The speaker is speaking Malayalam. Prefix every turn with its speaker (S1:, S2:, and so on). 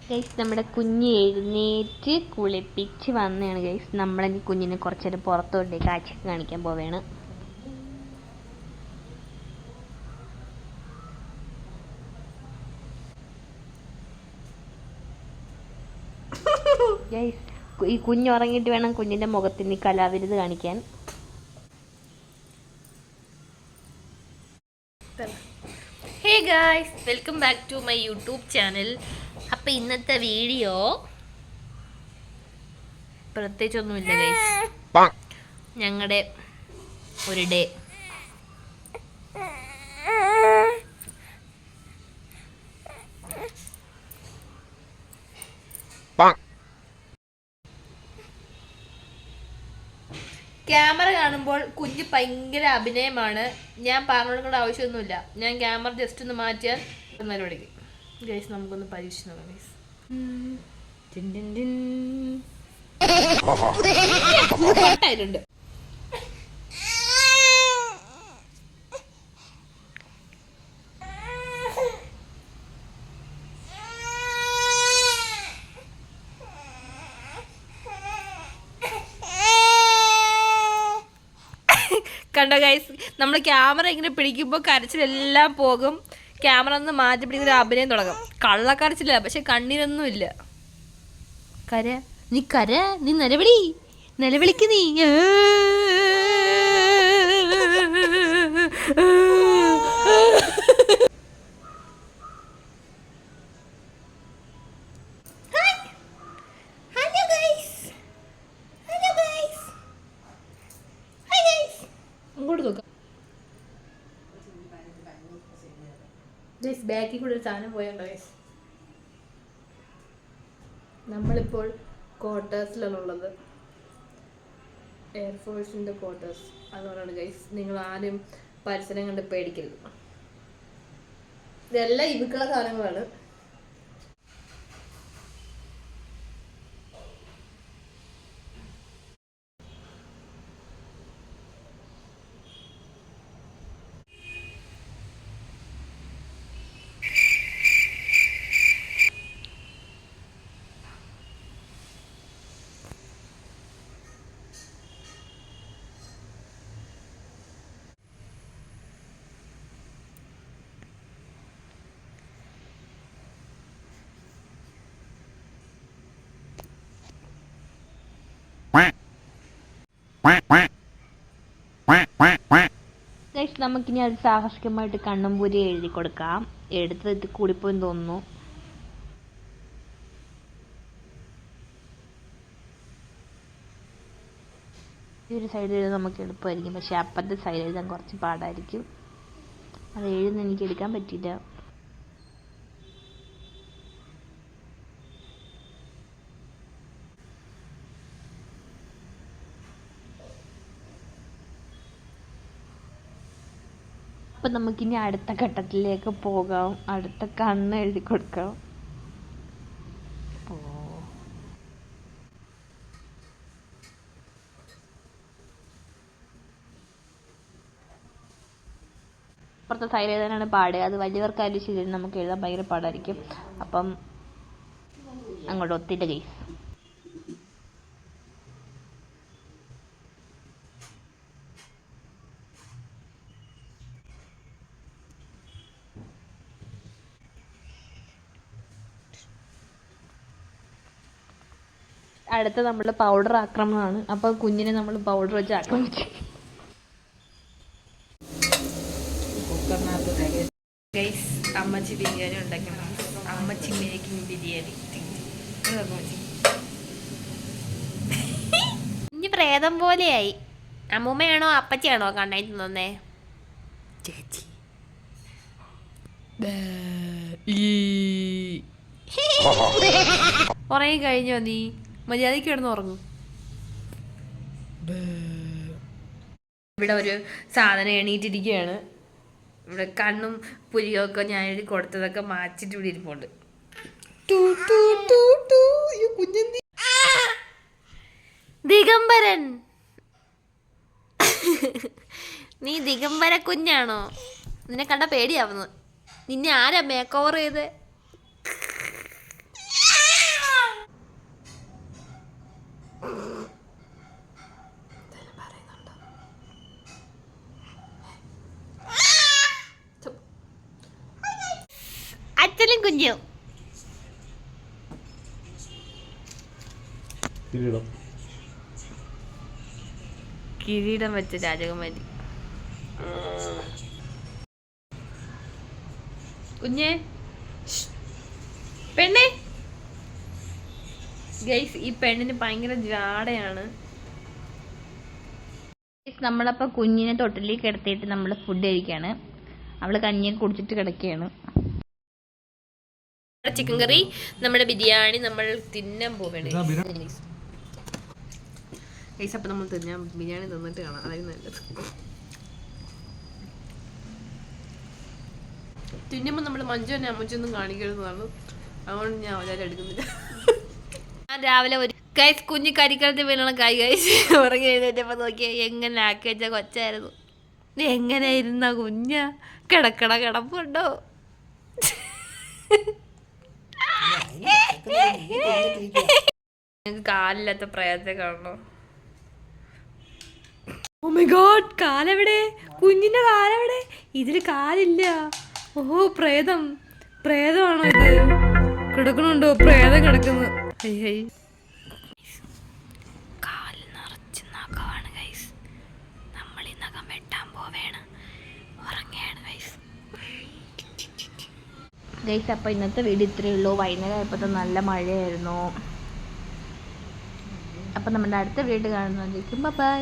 S1: ഗൈസ് നമ്മുടെ കുഞ്ഞ് എഴുന്നേറ്റ് കുളിപ്പിച്ച് വന്നതാണ് ഗൈസ്. നമ്മളെങ്കിൽ കുഞ്ഞിനെ കുറച്ചേരം പുറത്തോട്ട് കാഴ്ച കാണിക്കാൻ പോവുകയാണ്. ഗൈസ് ഈ കുഞ്ഞുറങ്ങിയിട്ട് വേണം കുഞ്ഞിൻ്റെ മുഖത്തിന് കലാവിരുത് കാണിക്കാൻ.
S2: Hey guys, welcome back to my YouTube channel. അപ്പം ഇന്നത്തെ വീഡിയോ പ്രത്യേകിച്ചൊന്നുമില്ല ഗൈസ്, ഞങ്ങളുടെ ഒരു ഡേ. ക്യാമറ കാണുമ്പോൾ കുഞ്ഞ് ഭയങ്കര അഭിനയമാണ്. ഞാൻ പറഞ്ഞു കൊടുക്കേണ്ട ആവശ്യമൊന്നുമില്ല. ഞാൻ ക്യാമറ ജസ്റ്റ് ഒന്ന് മാറ്റിയാൽ പരിപാടിക്ക്. ഗൈസ് നമുക്കൊന്ന് പരീക്ഷിച്ച് നോക്കാം ഗൈസ്. ായിട്ടുണ്ട്. കണ്ടോ ഗൈസ്, നമ്മൾ ക്യാമറ ഇങ്ങനെ പിടിക്കുമ്പോൾ കരച്ചിലെല്ലാം പോകും. ക്യാമറ ഒന്ന് മാറ്റി പിടിക്കുന്ന ഒരു അഭിനയം തുടങ്ങും. കള്ളക്കരച്ചില്ല, പക്ഷെ കണ്ണീരൊന്നുമില്ല. നീ നിലവിളിക്ക് നീ. അങ്ങോട്ട് നോക്കാം. ബാക്കിൽ കൂടെ ഒരു സാധനം പോയുണ്ടോ ഗൈസ്? നമ്മളിപ്പോൾ ക്വാർട്ടേഴ്സിലാണുള്ളത്, എയർഫോഴ്സിൻ്റെ ക്വാർട്ടേഴ്സ്. അതുകൊണ്ടാണ് ഗൈസ്, നിങ്ങൾ ആരും പരിസരം കണ്ട് പേടിക്കരുത്. ഇതെല്ലാം ഇതുക്കുള്ള സാധനങ്ങളാണ്.
S1: ഗൈസ് നമുക്കിനി അത് സാഹസികമായിട്ട് കണ്ണമ്പൂരി എഴുതി കൊടുക്കാം. എടുത്തത് കൂടിപ്പോയെന്ന് തോന്നുന്നു. ഈ ഒരു സൈഡ് എഴുതാൻ നമുക്ക് എളുപ്പമായിരിക്കും, പക്ഷെ അപ്പുറത്തെ സൈഡ് എഴുതാൻ കുറച്ച് പാടായിരിക്കും. അത് എഴുതുന്ന എനിക്ക് എടുക്കാൻ പറ്റിയില്ല. അപ്പം നമുക്കിനി അടുത്ത ഘട്ടത്തിലേക്ക് പോകാം. അടുത്ത കണ്ണ് എഴുതി കൊടുക്കാം. അപ്പുറത്തെ സൈഡ് എഴുതാനാണ് പാട്. അത് വലിയവർക്കായാലും ശരി, നമുക്ക് എഴുതാൻ ഭയങ്കര പാടായിരിക്കും. അപ്പം അങ്ങോട്ട് ഒത്തിട്ട് ഗൈസ്. അടുത്ത നമ്മൾ പൗഡർ ആക്രമണമാണ്. അപ്പോൾ കുഞ്ഞിനെ നമ്മൾ പൗഡർ വെച്ച് ആക്രമിച്ചു.
S2: അമ്മച്ചി ബിരിയാണി ഉണ്ടാക്കണം. അമ്മച്ചി മേക്കിംഗ് ബിരിയാണി. ഇനി പ്രേതം പോലെയായി. അമ്മൂമ്മയാണോ അപ്പച്ചിയാണോ കണ്ണായി തിന്നേ? ചേച്ചി ഉറങ്ങി കഴിഞ്ഞോ? നീ മര്യാദയ്ക്ക് കിടന്ന് ഉറങ്ങും. ഇവിടെ ഒരു സാധനം എണീറ്റിരിക്കുകയാണ്. ഇവിടെ കണ്ണും പുരിയൊക്കെ ഞാൻ എഴുതി കൊടുത്തതൊക്കെ മാച്ചിട്ട് ഇവിടെ ഇരിപ്പുണ്ട്. ദിഗംബരൻ, നീ ദിഗംബര കുഞ്ഞാണോ? നിന്നെ കണ്ട പേടിയാവുന്നു. നിന്നെ ആരാ മേക്ക് ഓവർ ചെയ്ത്? അച്ഛനും കുഞ്ഞും കിരീടം വെച്ച രാജകുമാരി. കുഞ്ഞേ പെണ്ണേ. ഗൈസ് ഈ പെണ്ണിന് ഭയങ്കര ജാടയാണ്.
S1: നമ്മളപ്പോൾ കുഞ്ഞിനെ തൊട്ടിലേക്ക് കിടത്തിയിട്ട് നമ്മൾ ഫുഡ് കഴിക്കുകയാണ്. അവള് കഞ്ഞിയൊക്കെ കുടിച്ചിട്ട് കിടക്കുകയാണ്.
S2: ചിക്കൻ കറി, നമ്മുടെ ബിരിയാണി നമ്മൾ തിന്നാൻ പോവേണ്ട. ഗൈസ് അപ്പം നമ്മൾ ബിരിയാണി തിന്നിട്ട് കാണാം, അതായത് നല്ലത്. തിന്നുമ്പോൾ നമ്മൾ മഞ്ജുവിനെ അമ്മച്ചൊന്നും കാണിക്കരുതെന്നാണ്, അതുകൊണ്ട് ഞാൻ അവരെ എടുക്കുന്നില്ല. ഞാൻ രാവിലെ ഒരു ഗൈസ് കുഞ്ഞ് കരിക്കലത്തിൽ വീണ ഗൈസ് ഉറങ്ങി എഴുന്നേറ്റപ്പോ നോക്കിയാ എങ്ങനെ ആക്കി വെച്ച കൊച്ചായിരുന്നു. എങ്ങനെ ഇരുന്ന കുഞ്ഞ കിടക്കണ കിടപ്പുണ്ടോ? ഞങ്ങൾക്ക് കാലില്ലാത്ത പ്രയത്തെ കാണണോ? ഓ മൈ ഗോഡ്, കാലെവിടെ? കുഞ്ഞിന്റെ കാലെവിടെ? ഇതില് കാലില്ല. ഓഹോ, പ്രേതം. പ്രേതമാണോ ഇത്? കിടക്കണുണ്ടോ? പ്രേതം കിടക്കുന്നു. കാല് നിറച്ച് നഖമാണ് ഗൈസ്. നമ്മൾ ഈ നഖം വെട്ടാൻ പോവേണ്. ഉറങ്ങയാണ് ഗൈസ്.
S1: ഗൈസ് അപ്പോൾ ഇന്നത്തെ വീഡിയോ ഇത്രയേ ഉള്ളൂ. വൈകുന്നേരം ആയപ്പോൾ നല്ല മഴയായിരുന്നു. അപ്പം നമ്മുടെ അടുത്ത വീഡിയോ കാണുന്നതായിരിക്കും. ബൈ.